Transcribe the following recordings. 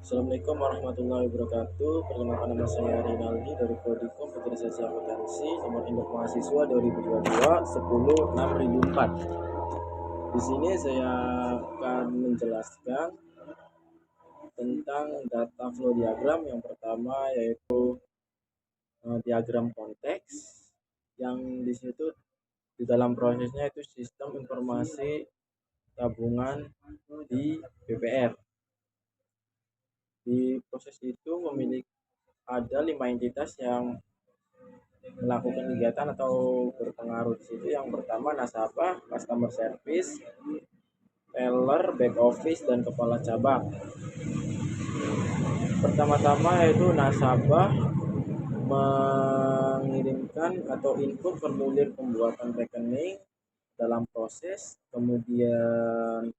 Assalamualaikum warahmatullahi wabarakatuh. Perkenalkan, nama saya Rinaldi dari Prodi Komputerisasi Akuntansi, nomor induk mahasiswa 2022 10604. Di sini saya akan menjelaskan tentang data flow diagram. Yang pertama yaitu diagram konteks, yang di situ di dalam prosesnya itu sistem informasi tabungan di BPR. Di proses itu ada 5 entitas yang melakukan kegiatan atau berpengaruh di situ. Yang pertama nasabah, customer service, teller, back office, dan kepala cabang. Pertama-tama yaitu nasabah mengirimkan atau input formulir pembuatan rekening dalam proses, kemudian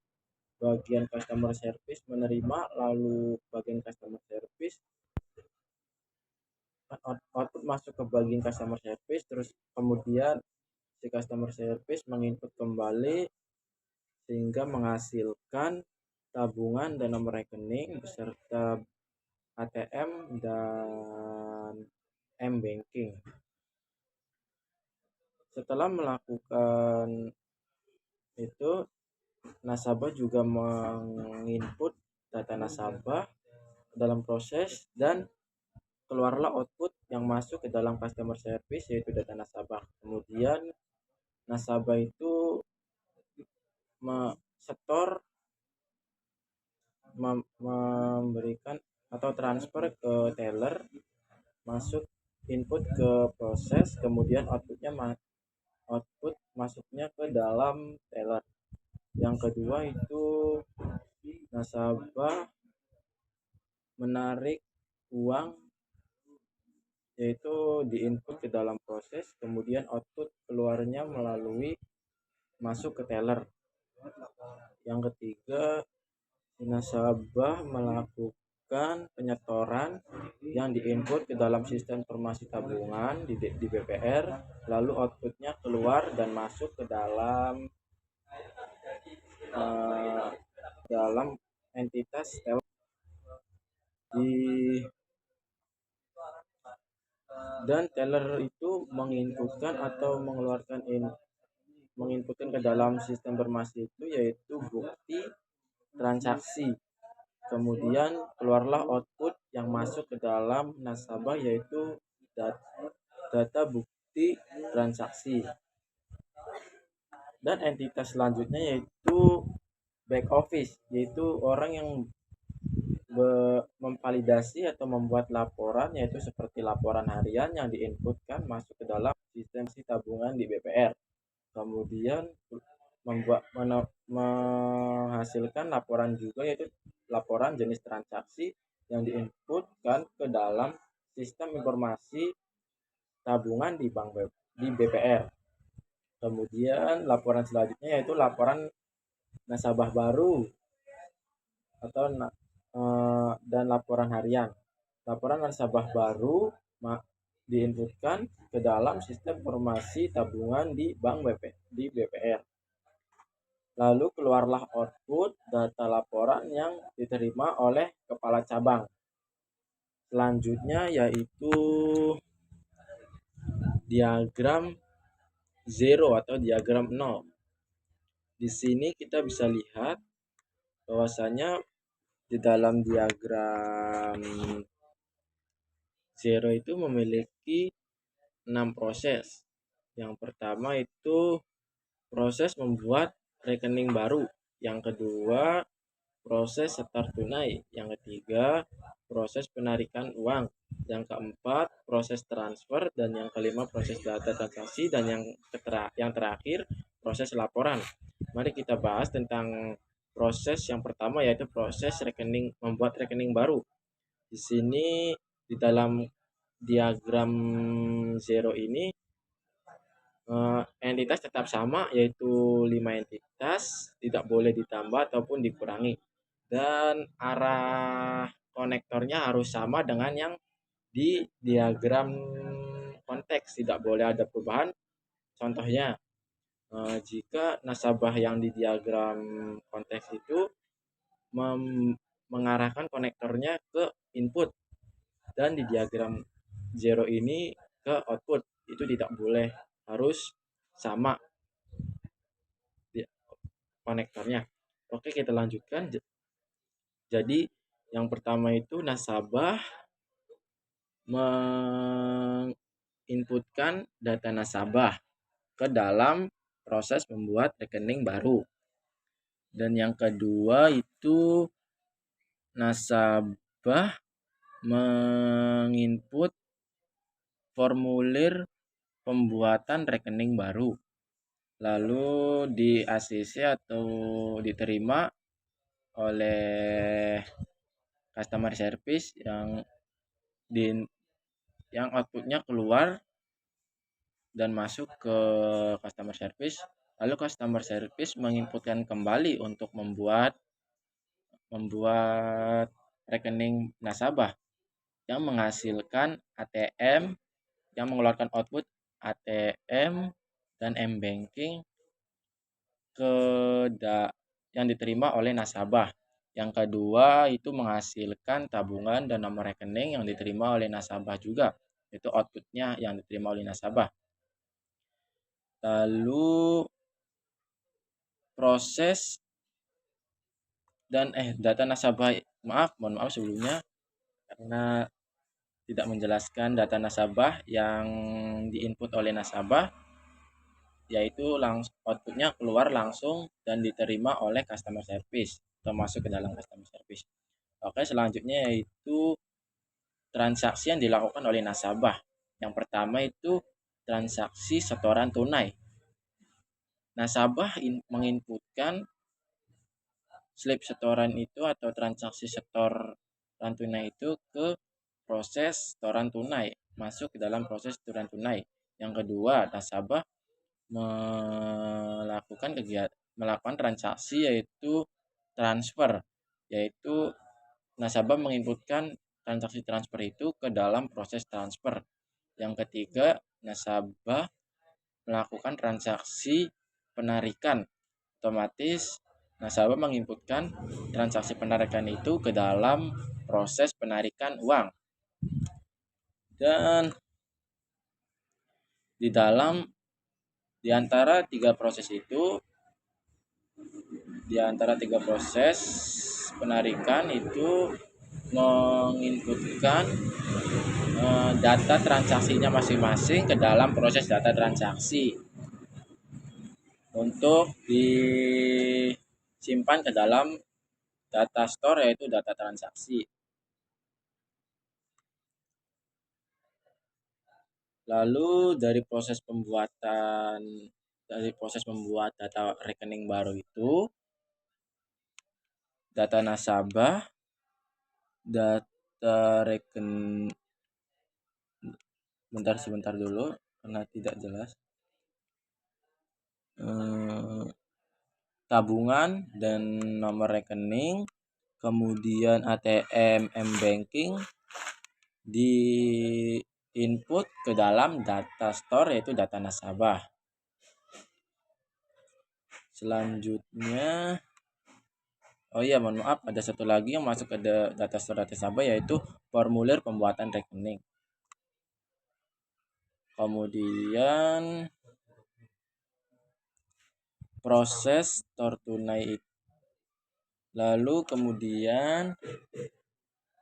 bagian customer service menerima, lalu bagian customer service output masuk ke bagian customer service, terus kemudian si customer service menginput kembali sehingga menghasilkan tabungan dan nomor rekening beserta ATM dan M-Banking. Setelah melakukan itu, nasabah juga menginput data nasabah dalam proses dan keluarlah output yang masuk ke dalam customer service, yaitu data nasabah. Kemudian nasabah itu setor, memberikan atau transfer ke teller, masuk input ke proses, kemudian output masuknya ke dalam teller. Yang kedua itu nasabah menarik uang, yaitu diinput ke dalam proses, kemudian output keluarnya melalui masuk ke teller. Yang ketiga, nasabah melakukan penyetoran yang diinput ke dalam sistem informasi tabungan di BPR, lalu outputnya keluar dan masuk ke dalam entitas teller. Dan teller itu menginputkan atau menginputkan ke dalam sistem informasi itu yaitu bukti transaksi. Kemudian keluarlah output yang masuk ke dalam nasabah yaitu data bukti transaksi. Dan entitas selanjutnya yaitu back office, yaitu orang yang memvalidasi atau membuat laporan, yaitu seperti laporan harian yang diinputkan masuk ke dalam sistem tabungan di BPR. Kemudian menghasilkan laporan juga, yaitu laporan jenis transaksi yang diinputkan ke dalam sistem informasi tabungan di BPR. Kemudian laporan selanjutnya yaitu laporan nasabah baru atau dan laporan harian. Laporan nasabah baru diinputkan ke dalam sistem informasi tabungan di BPR. Lalu keluarlah output data laporan yang diterima oleh kepala cabang. Selanjutnya yaitu diagram zero atau diagram 0. Di sini kita bisa lihat bahwasanya di dalam diagram zero itu memiliki 6 proses. Yang pertama itu proses membuat rekening baru. Yang kedua, proses setor tunai. Yang ketiga, proses penarikan uang. Yang keempat, proses transfer. Dan yang kelima, proses data transaksi. Dan yang terakhir, proses laporan. Mari kita bahas tentang proses yang pertama, yaitu proses membuat rekening baru. Di sini di dalam diagram zero ini entitas tetap sama, yaitu 5 entitas, tidak boleh ditambah ataupun dikurangi, dan arah konektornya harus sama dengan yang di diagram konteks, tidak boleh ada perubahan. Contohnya, jika nasabah yang di diagram konteks itu mengarahkan konektornya ke input, dan di diagram zero ini ke output. Itu tidak boleh, harus sama di konektornya. Oke, kita lanjutkan. Jadi yang pertama itu nasabah menginputkan data nasabah ke dalam proses membuat rekening baru. Dan yang kedua itu nasabah menginput formulir pembuatan rekening baru, lalu di ACC atau diterima oleh customer service yang outputnya keluar dan masuk ke customer service, lalu customer service menginputkan kembali untuk membuat rekening nasabah yang menghasilkan ATM, yang mengeluarkan output ATM dan M-Banking yang diterima oleh nasabah. Yang kedua itu menghasilkan tabungan dan nomor rekening yang diterima oleh nasabah juga. Itu outputnya yang diterima oleh nasabah. Lalu proses dan data nasabah, mohon maaf sebelumnya karena tidak menjelaskan data nasabah yang diinput oleh nasabah, yaitu outputnya keluar langsung dan diterima oleh customer service atau masuk ke dalam customer service. Oke, selanjutnya yaitu transaksi yang dilakukan oleh nasabah. Yang pertama itu transaksi setoran tunai. Nasabah menginputkan slip setoran itu atau transaksi setoran tunai itu ke proses setoran tunai, masuk ke dalam proses setoran tunai. Yang kedua, nasabah melakukan transaksi yaitu transfer, yaitu nasabah menginputkan transaksi transfer itu ke dalam proses transfer. Yang ketiga, nasabah melakukan transaksi penarikan, otomatis nasabah menginputkan transaksi penarikan itu ke dalam proses penarikan uang. Dan di antara tiga proses penarikan itu menginputkan data transaksinya masing-masing ke dalam proses data transaksi untuk disimpan ke dalam data store, yaitu data transaksi. Lalu dari proses membuat data rekening baru itu, data nasabah, data rekening, sebentar dulu karena tidak jelas. Tabungan dan nomor rekening, kemudian ATM, M-Banking di input ke dalam data store, yaitu data nasabah. Selanjutnya, mohon maaf, ada satu lagi yang masuk ke data store data nasabah, yaitu formulir pembuatan rekening. Kemudian proses store tunai. Lalu kemudian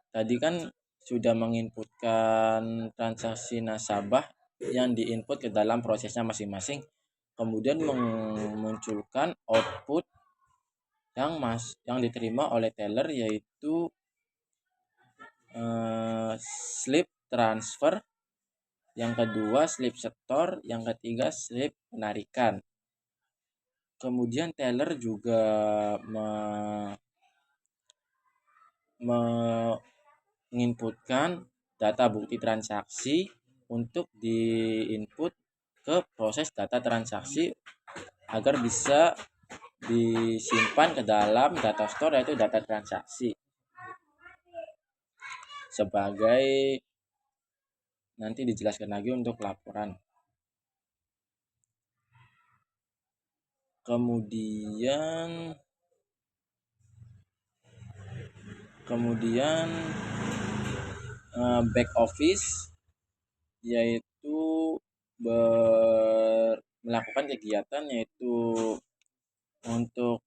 tadi kan sudah menginputkan transaksi nasabah yang diinput ke dalam prosesnya masing-masing, kemudian memunculkan output yang diterima oleh teller, yaitu slip transfer, yang kedua slip setor, yang ketiga slip penarikan. Kemudian teller juga menginputkan data bukti transaksi untuk diinput ke proses data transaksi agar bisa disimpan ke dalam data store, yaitu data transaksi, sebagai nanti dijelaskan lagi untuk laporan. Kemudian Kemudian back office yaitu melakukan kegiatan yaitu untuk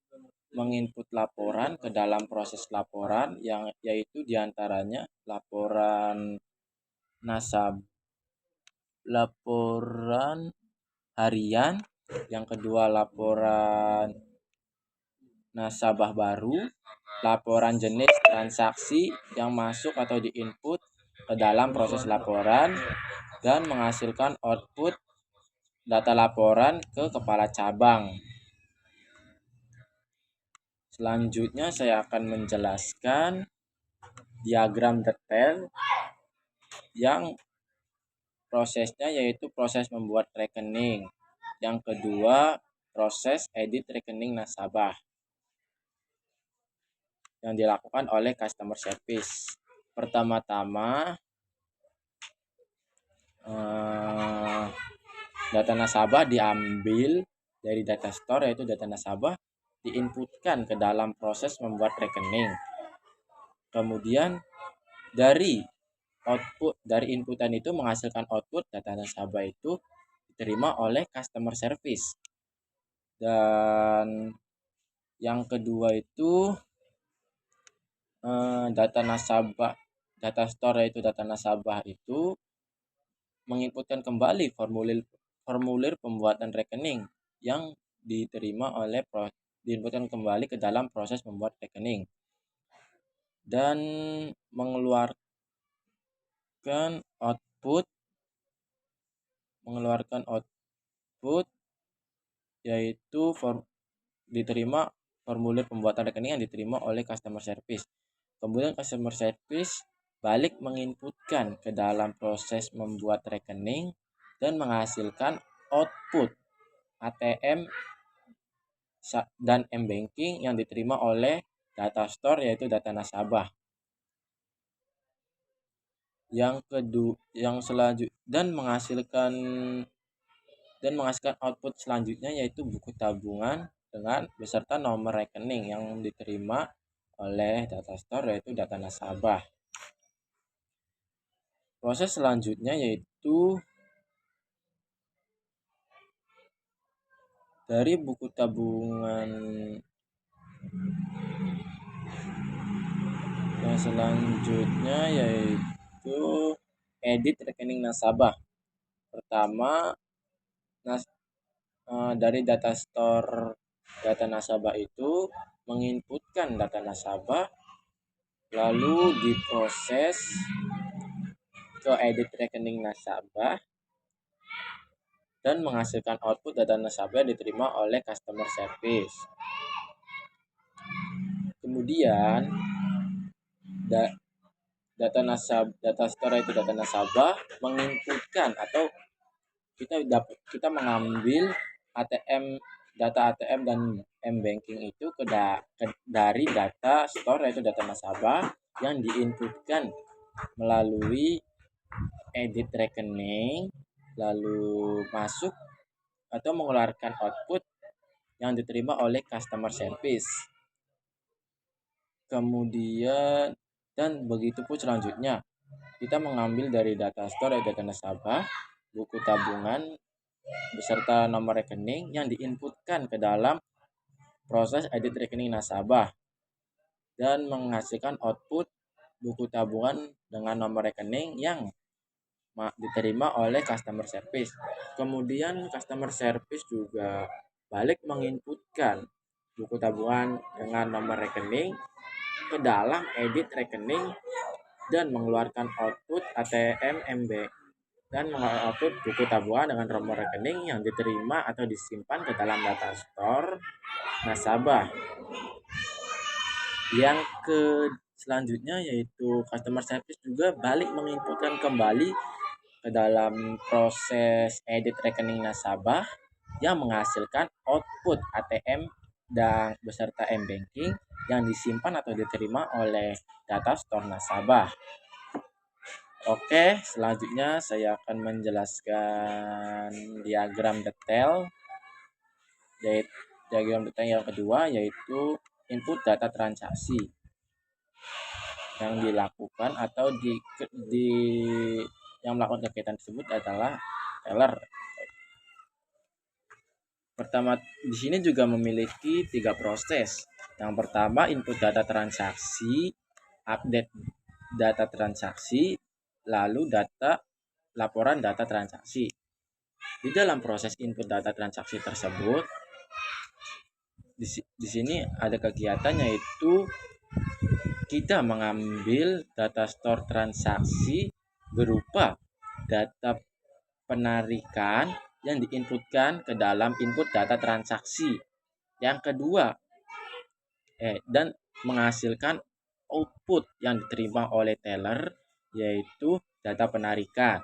menginput laporan ke dalam proses laporan yang yaitu diantaranya laporan laporan harian, yang kedua laporan nasabah baru, laporan jenis transaksi yang masuk atau diinput ke dalam proses laporan, dan menghasilkan output data laporan ke kepala cabang. Selanjutnya saya akan menjelaskan diagram detail yang prosesnya yaitu proses membuat rekening. Yang kedua, proses edit rekening nasabah yang dilakukan oleh customer service. Pertama-tama, data nasabah diambil dari data store, yaitu data nasabah diinputkan ke dalam proses membuat rekening. Kemudian dari inputan itu menghasilkan output data nasabah itu diterima oleh customer service. Dan yang kedua itu data store yaitu data nasabah itu menginputkan kembali formulir pembuatan rekening yang diinputkan kembali ke dalam proses membuat rekening dan mengeluarkan output yaitu diterima formulir pembuatan rekening yang diterima oleh customer service. Kemudian customer service balik menginputkan ke dalam proses membuat rekening dan menghasilkan output ATM dan M-Banking yang diterima oleh data store yaitu data nasabah. Dan menghasilkan output selanjutnya yaitu buku tabungan dengan beserta nomor rekening yang diterima oleh data store yaitu data nasabah. Proses selanjutnya yaitu dari buku tabungan yang selanjutnya yaitu edit rekening nasabah. Pertama, dari data store data nasabah itu menginputkan data nasabah lalu diproses ke edit rekening nasabah dan menghasilkan output data nasabah yang diterima oleh customer service. Kemudian data store itu data nasabah menginputkan atau kita mengambil data ATM dan M-Banking itu dari data store yaitu data nasabah yang diinputkan melalui edit rekening lalu masuk atau mengeluarkan output yang diterima oleh customer service. Kemudian dan begitu pun selanjutnya kita mengambil dari data store data nasabah buku tabungan beserta nomor rekening yang diinputkan ke dalam proses edit rekening nasabah dan menghasilkan output buku tabungan dengan nomor rekening yang diterima oleh customer service. Kemudian customer service juga balik menginputkan buku tabungan dengan nomor rekening ke dalam edit rekening dan mengeluarkan output ATM MB dan mengoutput buku tabungan dengan nomor rekening yang diterima atau disimpan ke dalam data store nasabah. Yang selanjutnya yaitu customer service juga balik menginputkan kembali ke dalam proses edit rekening nasabah yang menghasilkan output ATM dan beserta M-Banking yang disimpan atau diterima oleh data store nasabah. Oke, selanjutnya saya akan menjelaskan diagram detail. Diagram detail yang kedua yaitu input data transaksi. yang dilakukan atau yang melakukan kegiatan tersebut adalah teller. Pertama, di sini juga memiliki 3 proses. Yang pertama, input data transaksi, update data transaksi, lalu laporan data transaksi. Di dalam proses input data transaksi tersebut, di sini ada kegiatan yaitu kita mengambil data store transaksi berupa data penarikan yang diinputkan ke dalam input data transaksi. Yang kedua, dan menghasilkan output yang diterima oleh teller, yaitu data penarikan.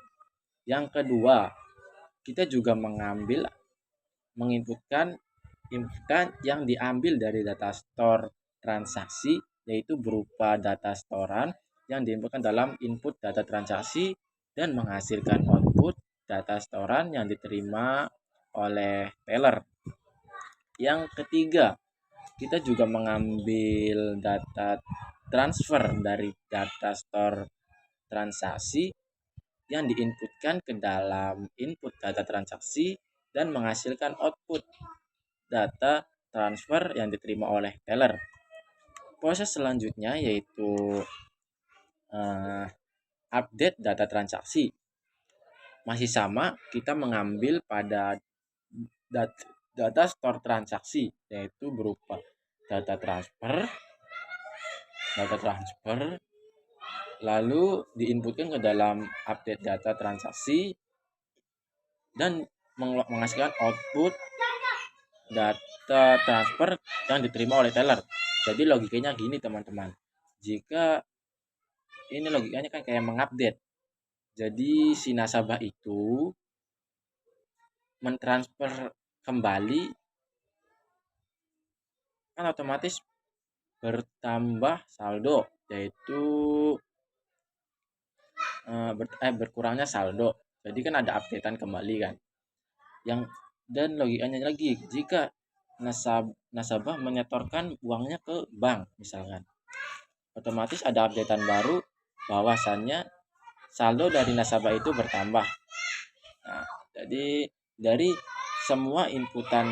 Yang kedua, kita juga menginputkan yang diambil dari data store transaksi, yaitu berupa data storan yang diinputkan dalam input data transaksi dan menghasilkan output data storan yang diterima oleh teller. Yang ketiga, kita juga mengambil data transfer dari data store transaksi yang diinputkan ke dalam input data transaksi dan menghasilkan output data transfer yang diterima oleh teller. Proses selanjutnya yaitu update data transaksi. Masih sama, kita mengambil pada data store transaksi, yaitu berupa data transfer, lalu diinputkan ke dalam update data transaksi dan menghasilkan output data transfer yang diterima oleh teller. Jadi logikanya gini teman-teman, ini logikanya kan kayak mengupdate. Jadi si nasabah itu mentransfer kembali, kan otomatis bertambah saldo, yaitu berkurangnya saldo. Jadi kan ada updatean kembali kan. Dan logikanya lagi, jika nasabah menyetorkan uangnya ke bank misalkan, otomatis ada updatean baru bahwasannya saldo dari nasabah itu bertambah. Nah, jadi dari semua inputan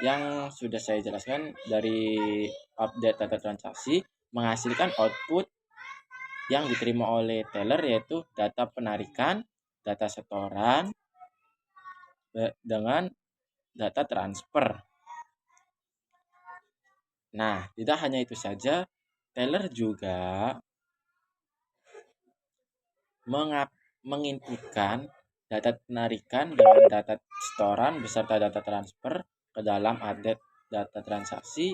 yang sudah saya jelaskan dari update data transaksi menghasilkan output yang diterima oleh teller, yaitu data penarikan, data setoran, dengan data transfer. Nah, tidak hanya itu saja, teller juga menginputkan data penarikan dengan data setoran beserta data transfer ke dalam update data transaksi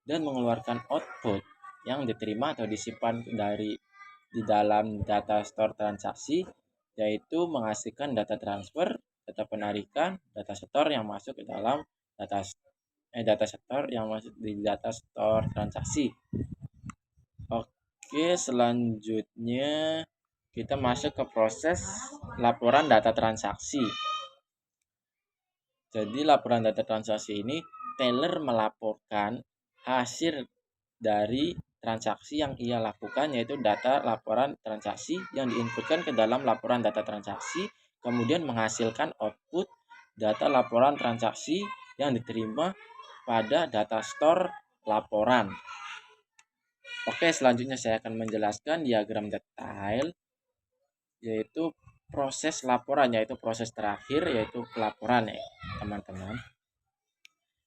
dan mengeluarkan output yang diterima atau disimpan di dalam data store transaksi, yaitu menghasilkan data transfer, data penarikan, data store yang masuk ke dalam data store yang masuk di data store transaksi. Oke, selanjutnya kita masuk ke proses laporan data transaksi. Jadi laporan data transaksi ini teller melaporkan hasil dari transaksi yang ia lakukan, yaitu data laporan transaksi yang diinputkan ke dalam laporan data transaksi, kemudian menghasilkan output data laporan transaksi yang diterima pada data store laporan. Oke, selanjutnya saya akan menjelaskan diagram detail, yaitu proses laporan, yaitu proses terakhir, yaitu pelaporan ya teman-teman.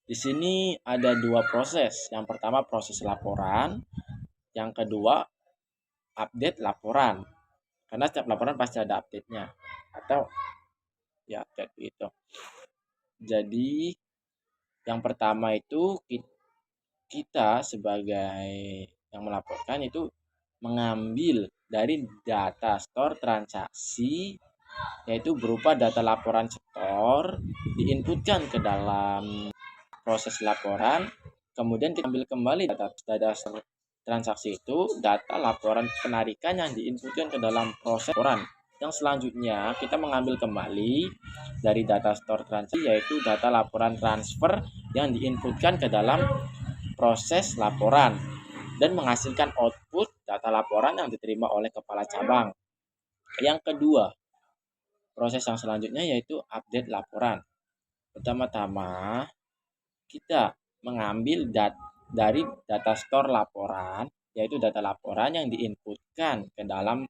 Di sini ada 2 proses. Yang pertama proses laporan, yang kedua update laporan. Karena setiap laporan pasti ada update-nya atau ya kayak gitu. Jadi yang pertama itu kita sebagai yang melaporkan itu mengambil dari data store transaksi, yaitu berupa data laporan store, diinputkan ke dalam proses laporan, kemudian kita ambil kembali data transaksi itu, data laporan penarikan yang diinputkan ke dalam proses laporan. Yang selanjutnya kita mengambil kembali dari data store transaksi, yaitu data laporan transfer yang diinputkan ke dalam proses laporan dan menghasilkan output data laporan yang diterima oleh kepala cabang. Yang kedua, proses yang selanjutnya yaitu update laporan. Pertama-tama, kita mengambil dari data store laporan, yaitu data laporan yang diinputkan ke dalam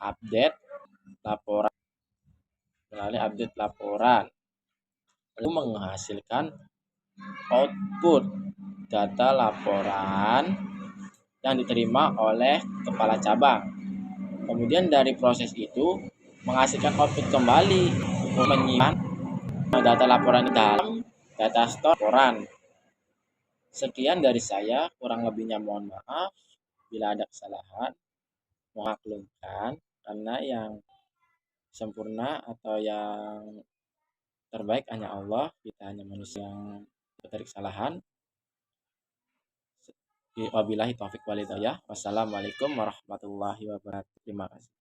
update laporan melalui update laporan, lalu menghasilkan output data laporan yang diterima oleh kepala cabang. Kemudian dari proses itu menghasilkan output kembali, menyimpan data laporan di dalam data store laporan. Sekian dari saya, kurang lebihnya mohon maaf bila ada kesalahan. Maklumkan, karena yang sempurna atau yang terbaik hanya Allah, kita hanya manusia yang berbuat kesalahan. Wabillahi taufik wal hidayah. Wassalamualaikum warahmatullahi wabarakatuh. Terima kasih.